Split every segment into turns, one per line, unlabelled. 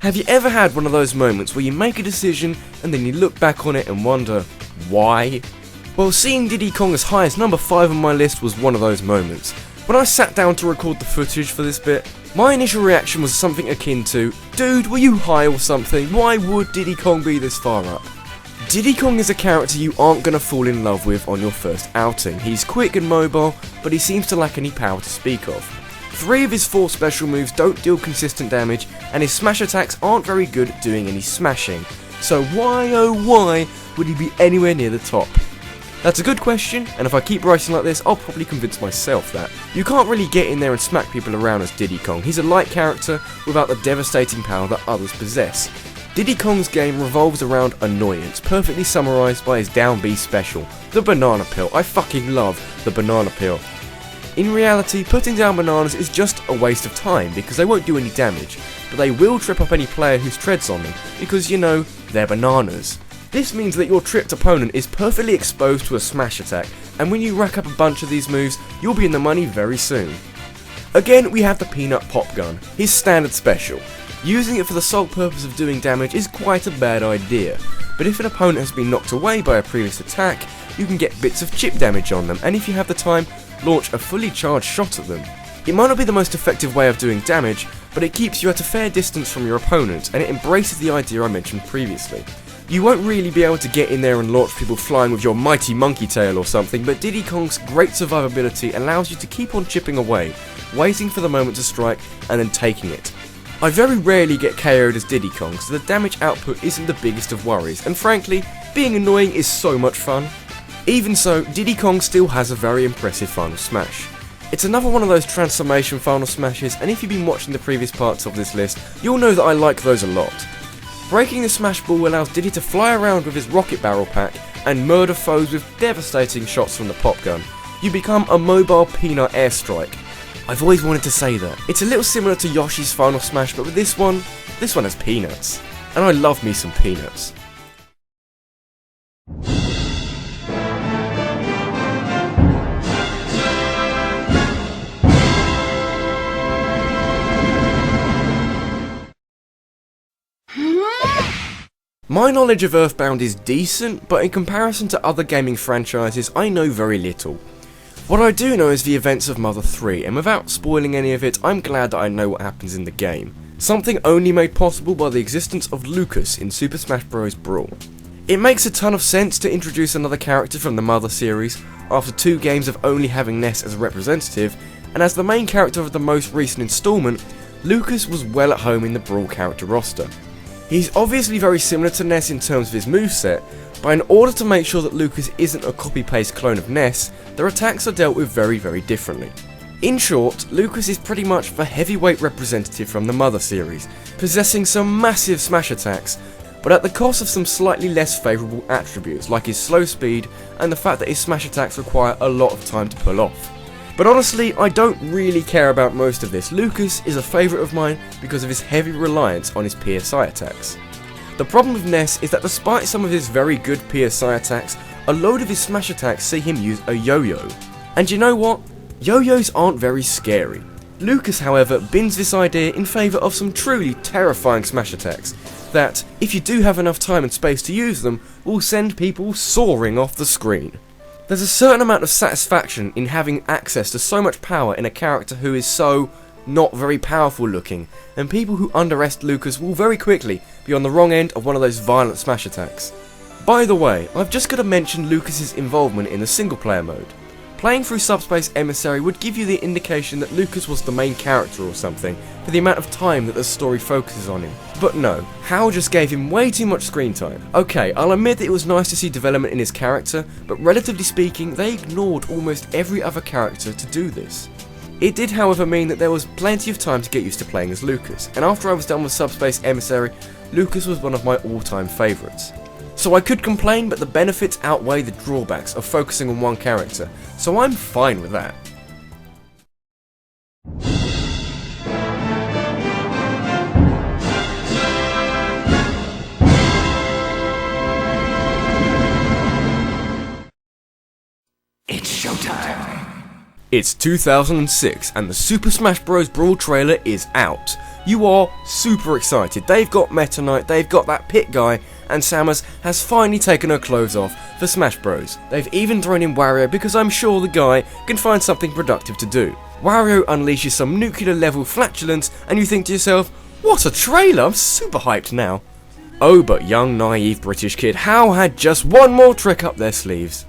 Have you ever had one of those moments where you make a decision and then you look back on it and wonder, why? Well, seeing Diddy Kong as high as number 5 on my list was one of those moments. When I sat down to record the footage for this bit, my initial reaction was something akin to, dude, were you high or something? Why would Diddy Kong be this far up? Diddy Kong is a character you aren't going to fall in love with on your first outing. He's quick and mobile, but he seems to lack any power to speak of. 3 of his 4 special moves don't deal consistent damage, and his smash attacks aren't very good at doing any smashing. So why oh why would he be anywhere near the top? That's a good question, and if I keep writing like this, I'll probably convince myself that. You can't really get in there and smack people around as Diddy Kong. He's a light character without the devastating power that others possess. Diddy Kong's game revolves around annoyance, perfectly summarised by his down B special, the banana peel. I fucking love the banana peel. In reality, putting down bananas is just a waste of time because they won't do any damage, but they will trip up any player who treads on them because, you know, they're bananas. This means that your tripped opponent is perfectly exposed to a smash attack, and when you rack up a bunch of these moves, you'll be in the money very soon. Again, we have the Peanut Pop Gun, his standard special. Using it for the sole purpose of doing damage is quite a bad idea, but if an opponent has been knocked away by a previous attack, you can get bits of chip damage on them, and if you have the time, launch a fully charged shot at them. It might not be the most effective way of doing damage, but it keeps you at a fair distance from your opponent, and it embraces the idea I mentioned previously. You won't really be able to get in there and launch people flying with your mighty monkey tail or something, but Diddy Kong's great survivability allows you to keep on chipping away, waiting for the moment to strike, and then taking it. I very rarely get KO'd as Diddy Kong, so the damage output isn't the biggest of worries, and frankly, being annoying is so much fun. Even so, Diddy Kong still has a very impressive final smash. It's another one of those transformation final smashes, and if you've been watching the previous parts of this list, you'll know that I like those a lot. Breaking the smash ball allows Diddy to fly around with his rocket barrel pack and murder foes with devastating shots from the pop gun. You become a mobile peanut airstrike. I've always wanted to say that. It's a little similar to Yoshi's final smash, but with this one has peanuts. And I love me some peanuts. My knowledge of EARTHBOUND is decent, but in comparison to other gaming franchises, I know very little. What I do know is the events of Mother 3, and without spoiling any of it, I'm glad that I know what happens in the game. Something only made possible by the existence of Lucas in Super Smash Bros. Brawl. It makes a ton of sense to introduce another character from the Mother series, after 2 games of only having Ness as a representative, and as the main character of the most recent installment, Lucas was well at home in the Brawl character roster. He's obviously very similar to Ness in terms of his moveset, but in order to make sure that Lucas isn't a copy-paste clone of Ness, their attacks are dealt with very, very differently. In short, Lucas is pretty much the heavyweight representative from the Mother series, possessing some massive smash attacks, but at the cost of some slightly less favourable attributes like his slow speed and the fact that his smash attacks require a lot of time to pull off. But honestly, I don't really care about most of this. Lucas is a favourite of mine because of his heavy reliance on his PSI attacks. The problem with Ness is that despite some of his very good PSI attacks, a load of his smash attacks see him use a yo-yo. And you know what? Yo-yos aren't very scary. Lucas, however, bins this idea in favour of some truly terrifying smash attacks that, if you do have enough time and space to use them, will send people soaring off the screen. There's a certain amount of satisfaction in having access to so much power in a character who is so not very powerful looking, and people who underestimate Lucas will very quickly be on the wrong end of one of those violent smash attacks. By the way, I've just got to mention Lucas's involvement in the single player mode. Playing through Subspace Emissary would give you the indication that Lucas was the main character or something, for the amount of time that the story focuses on him. But no, HAL just gave him way too much screen time. Okay, I'll admit that it was nice to see development in his character, but relatively speaking, they ignored almost every other character to do this. It did however mean that there was plenty of time to get used to playing as Lucas, and after I was done with Subspace Emissary, Lucas was one of my all-time favourites. So I could complain, but the benefits outweigh the drawbacks of focusing on one character, so I'm fine with that.
It's showtime!
It's 2006 and the Super Smash Bros. Brawl trailer is out. you are super excited. They've got Meta Knight, they've got that pit guy, and Samus has finally taken her clothes off for Smash Bros. They've even thrown in Wario because I'm sure the guy can find something productive to do. Wario unleashes some nuclear level flatulence and you think to yourself, what a trailer, I'm super hyped now. Oh, but young naive British kid Hal had just one more trick up their sleeves.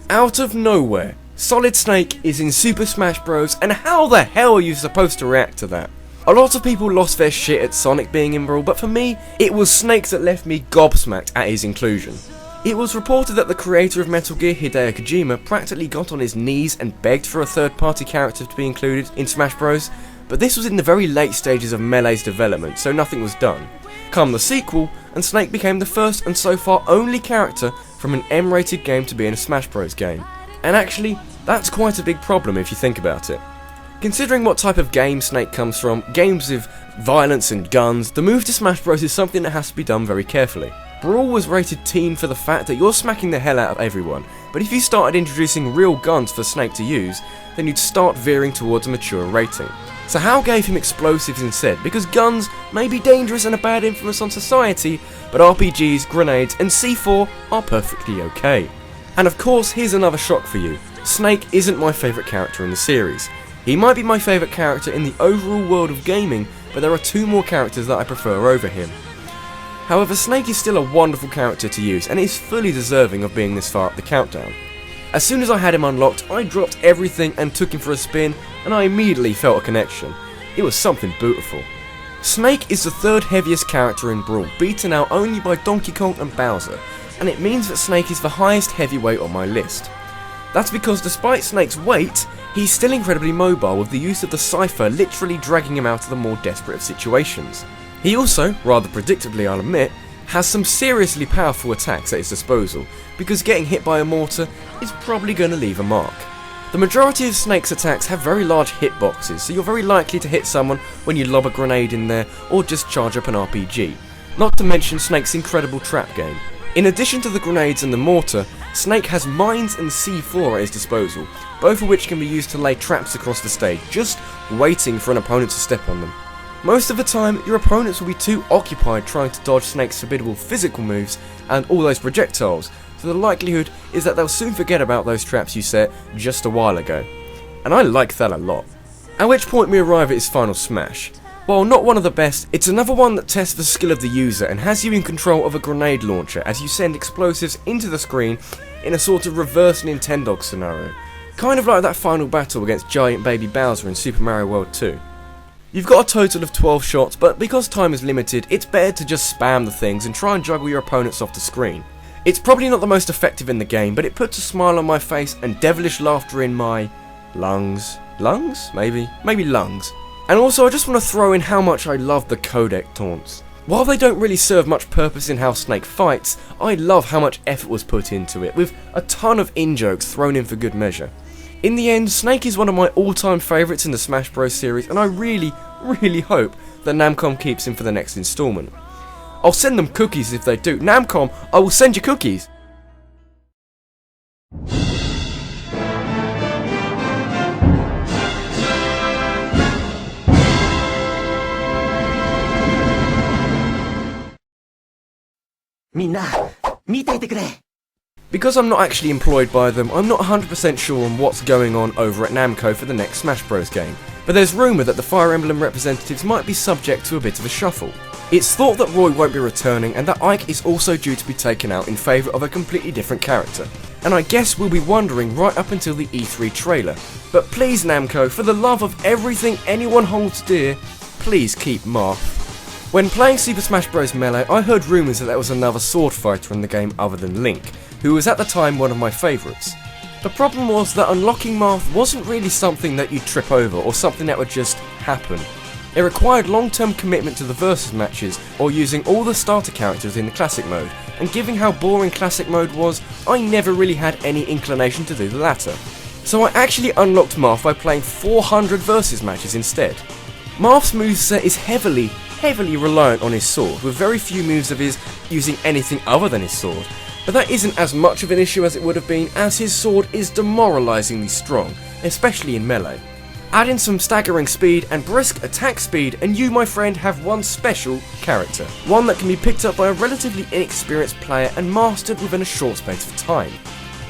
Out of nowhere, Solid Snake is in Super Smash Bros. And how the hell are you supposed to react to that? A lot of people lost their shit at Sonic being in Brawl, but for me, it was Snake that left me gobsmacked at his inclusion. It was reported that the creator of Metal Gear, Hideo Kojima, practically got on his knees and begged for a third-party character to be included in Smash Bros, but this was in the very late stages of Melee's development, so nothing was done. Come the sequel, and Snake became the first and so far only character from an M-rated game to be in a Smash Bros game. And actually, that's quite a big problem if you think about it. Considering what type of game Snake comes from, games with violence and guns, the move to Smash Bros is something that has to be done very carefully. Brawl was rated teen for the fact that you're smacking the hell out of everyone, but if you started introducing real guns for Snake to use, then you'd start veering towards a mature rating. So Hal gave him explosives instead, because guns may be dangerous and a bad influence on society, but RPGs, grenades and C4 are perfectly okay. And of course, here's another shock for you. Snake isn't my favourite character in the series. He might be my favourite character in the overall world of gaming, but there are two more characters that I prefer over him. However, Snake is still a wonderful character to use, and is fully deserving of being this far up the countdown. As soon as I had him unlocked, I dropped everything and took him for a spin, and I immediately felt a connection. It was something beautiful. Snake is the third heaviest character in Brawl, beaten out only by Donkey Kong and Bowser, and it means that Snake is the highest heavyweight on my list. That's because despite Snake's weight, he's still incredibly mobile, with the use of the Cypher literally dragging him out of the more desperate of situations. He also, rather predictably I'll admit, has some seriously powerful attacks at his disposal, because getting hit by a mortar is probably going to leave a mark. The majority of Snake's attacks have very large hitboxes, so you're very likely to hit someone when you lob a grenade in there or just charge up an RPG, not to mention Snake's incredible trap game. In addition to the grenades and the mortar, Snake has mines and C4 at his disposal, both of which can be used to lay traps across the stage, just waiting for an opponent to step on them. Most of the time, your opponents will be too occupied trying to dodge Snake's formidable physical moves and all those projectiles, so the likelihood is that they'll soon forget about those traps you set just a while ago. And I like that a lot. At which point we arrive at his final smash. While not one of the best, it's another one that tests the skill of the user and has you in control of a grenade launcher as you send explosives into the screen in a sort of reverse Nintendo scenario. Kind of like that final battle against giant baby Bowser in Super Mario World 2. You've got a total of 12 shots, but because time is limited, it's better to just spam the things and try and juggle your opponents off the screen. It's probably not the most effective in the game, but it puts a smile on my face and devilish laughter in my lungs. Lungs? Maybe lungs. And also I just want to throw in how much I love the codec taunts. While they don't really serve much purpose in how Snake fights, I love how much effort was put into it, with a ton of in-jokes thrown in for good measure. In the end, Snake is one of my all-time favourites in the Smash Bros series, and I really hope that Namcom keeps him for the next installment. I'll send them cookies if they do. Namcom, I will send you cookies! Because I'm not actually employed by them, I'm not 100% sure on what's going on over at Namco for the next Smash Bros game, but there's rumour that the Fire Emblem representatives might be subject to a bit of a shuffle. It's thought that Roy won't be returning and that Ike is also due to be taken out in favour of a completely different character. And I guess we'll be wondering right up until the E3 trailer. But please Namco, for the love of everything anyone holds dear, please keep Marth. When playing Super Smash Bros. Melee, I heard rumours that there was another sword fighter in the game other than Link, who was at the time one of my favourites. The problem was that unlocking Marth wasn't really something that you'd trip over or something that would just happen. It required long-term commitment to the versus matches or using all the starter characters in the classic mode, and given how boring classic mode was, I never really had any inclination to do the latter. So I actually unlocked Marth by playing 400 versus matches instead. Marth's moveset is heavily reliant on his sword, with very few moves of his using anything other than his sword, but that isn't as much of an issue as it would have been, as his sword is demoralisingly strong, especially in Melee. Add in some staggering speed and brisk attack speed and you, my friend, have one special character. One that can be picked up by a relatively inexperienced player and mastered within a short space of time.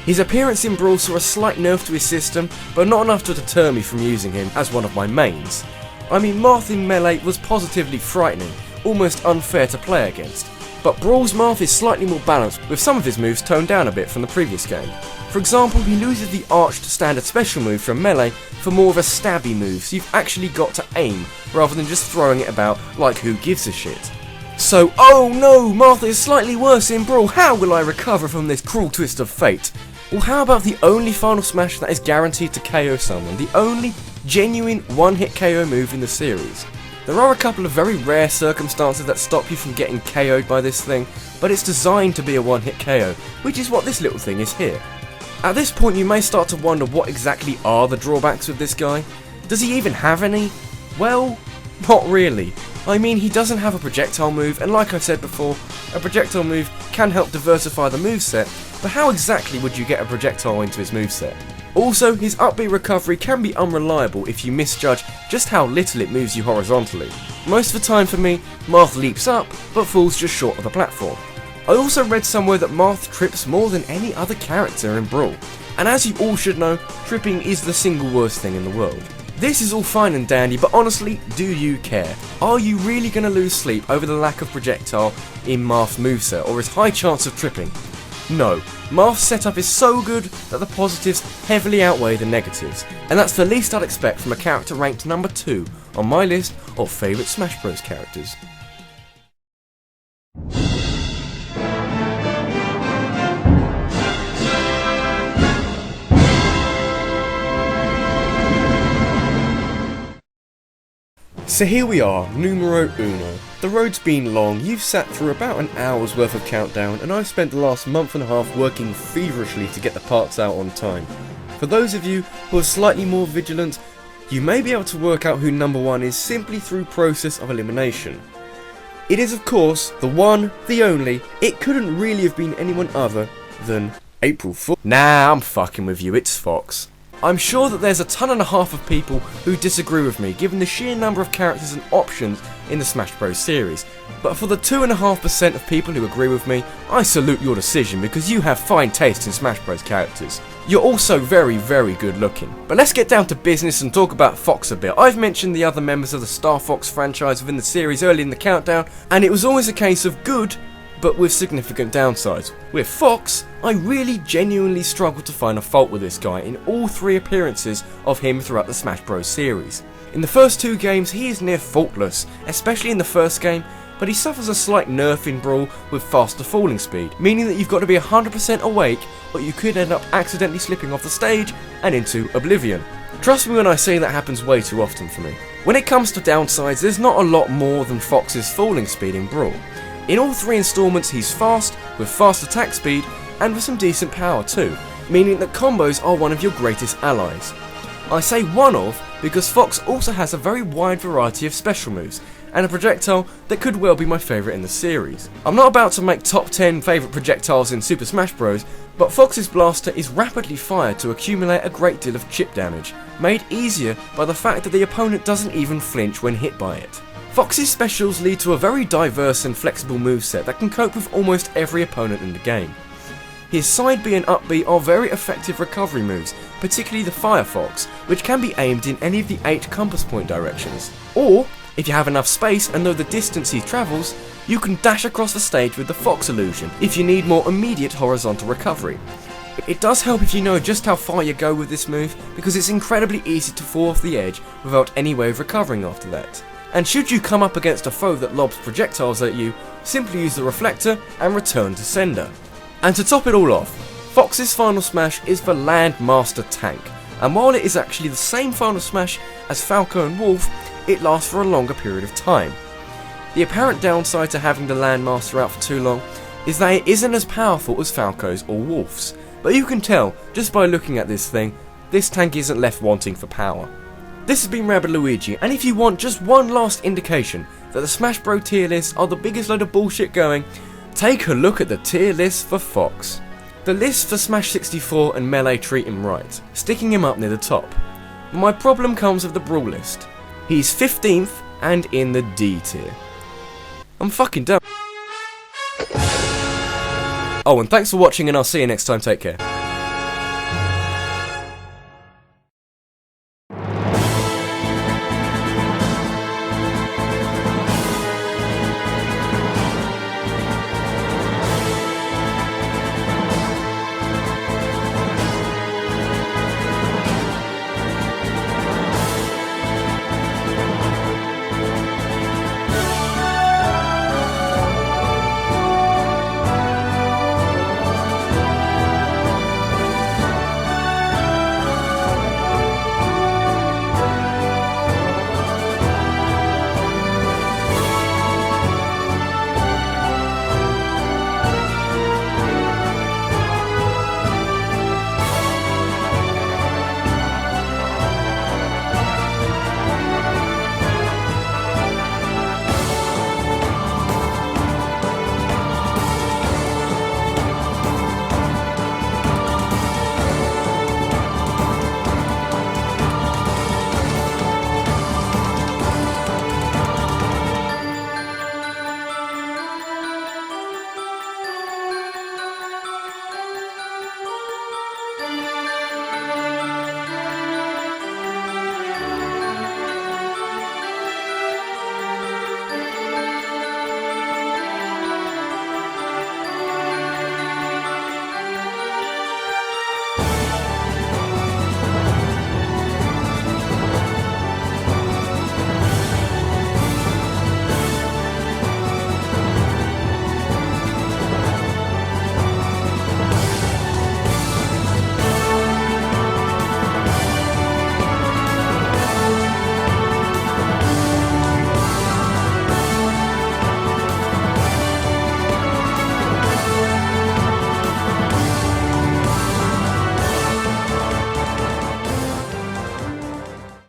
His appearance in Brawl saw a slight nerf to his system, but not enough to deter me from using him as one of my mains. I mean, Marth in Melee was positively frightening, almost unfair to play against. But Brawl's Marth is slightly more balanced, with some of his moves toned down a bit from the previous game. For example, he loses the arched standard special move from Melee for more of a stabby move, so you've actually got to aim, rather than just throwing it about like who gives a shit. So, oh no, Marth is slightly worse in Brawl, how will I recover from this cruel twist of fate? Well, how about the only final smash that is guaranteed to KO someone, the only genuine one-hit KO move in the series? There are a couple of very rare circumstances that stop you from getting KO'd by this thing, but it's designed to be a one-hit KO, which is what this little thing is here. At this point you may start to wonder what exactly are the drawbacks with this guy. Does he even have any? Well, not really. I mean, he doesn't have a projectile move, and like I said before, a projectile move can help diversify the moveset, but how exactly would you get a projectile into his moveset? Also, his upbeat recovery can be unreliable if you misjudge just how little it moves you horizontally. Most of the time for me, Marth leaps up, but falls just short of the platform. I also read somewhere that Marth trips more than any other character in Brawl, and as you all should know, tripping is the single worst thing in the world. This is all fine and dandy, but honestly, do you care? Are you really going to lose sleep over the lack of projectile in Marth's moveset, or his high chance of tripping? No, Marth's setup is so good that the positives heavily outweigh the negatives, and that's the least I'd expect from a character ranked number 2 on my list of favourite Smash Bros characters. So here we are, numero uno. The road's been long, you've sat through about an hour's worth of countdown, and I've spent the last month and a half working feverishly to get the parts out on time. For those of you who are slightly more vigilant, you may be able to work out who number 1 is simply through process of elimination. It is of course the one, the only, it couldn't really have been anyone other than April Fool. Nah, I'm fucking with you, it's Fox. I'm sure that there's a ton and a half of people who disagree with me given the sheer number of characters and options in the Smash Bros series, but for the 2.5% of people who agree with me, I salute your decision because you have fine taste in Smash Bros characters. You're also very, very good looking. But let's get down to business and talk about Fox a bit. I've mentioned the other members of the Star Fox franchise within the series early in the countdown, and it was always a case of good, but with significant downsides. With Fox, I really genuinely struggled to find a fault with this guy in all 3 appearances of him throughout the Smash Bros series. In the first 2 games he is near faultless, especially in the first game, but he suffers a slight nerf in Brawl with faster falling speed, meaning that you've got to be 100% awake or you could end up accidentally slipping off the stage and into oblivion. Trust me when I say that happens way too often for me. When it comes to downsides, there's not a lot more than Fox's falling speed in Brawl. In all 3 installments he's fast, with fast attack speed, and with some decent power too, meaning that combos are one of your greatest allies. I say one of because Fox also has a very wide variety of special moves, and a projectile that could well be my favourite in the series. I'm not about to make top 10 favourite projectiles in Super Smash Bros, but Fox's blaster is rapidly fired to accumulate a great deal of chip damage, made easier by the fact that the opponent doesn't even flinch when hit by it. Fox's specials lead to a very diverse and flexible moveset that can cope with almost every opponent in the game. His side B and up B are very effective recovery moves, particularly the Fire Fox, which can be aimed in any of the 8 compass point directions. Or, if you have enough space and know the distance he travels, you can dash across the stage with the Fox illusion if you need more immediate horizontal recovery. It does help if you know just how far you go with this move, because it's incredibly easy to fall off the edge without any way of recovering after that. And should you come up against a foe that lobs projectiles at you, simply use the reflector and return to sender. And to top it all off, Fox's final smash is the Land Master Tank, and while it is actually the same final smash as Falco and Wolf, it lasts for a longer period of time. The apparent downside to having the Land Master out for too long is that it isn't as powerful as Falco's or Wolf's, but you can tell just by looking at this thing, this tank isn't left wanting for power. This has been rabbidluigi, and if you want just one last indication that the Smash Bros tier lists are the biggest load of bullshit going, take a look at the tier list for Fox. The lists for Smash 64 and Melee treat him right, sticking him up near the top. My problem comes with the brawl list. He's 15th and in the D tier. I'm fucking done. Oh, and thanks for watching, and I'll see you next time. Take care.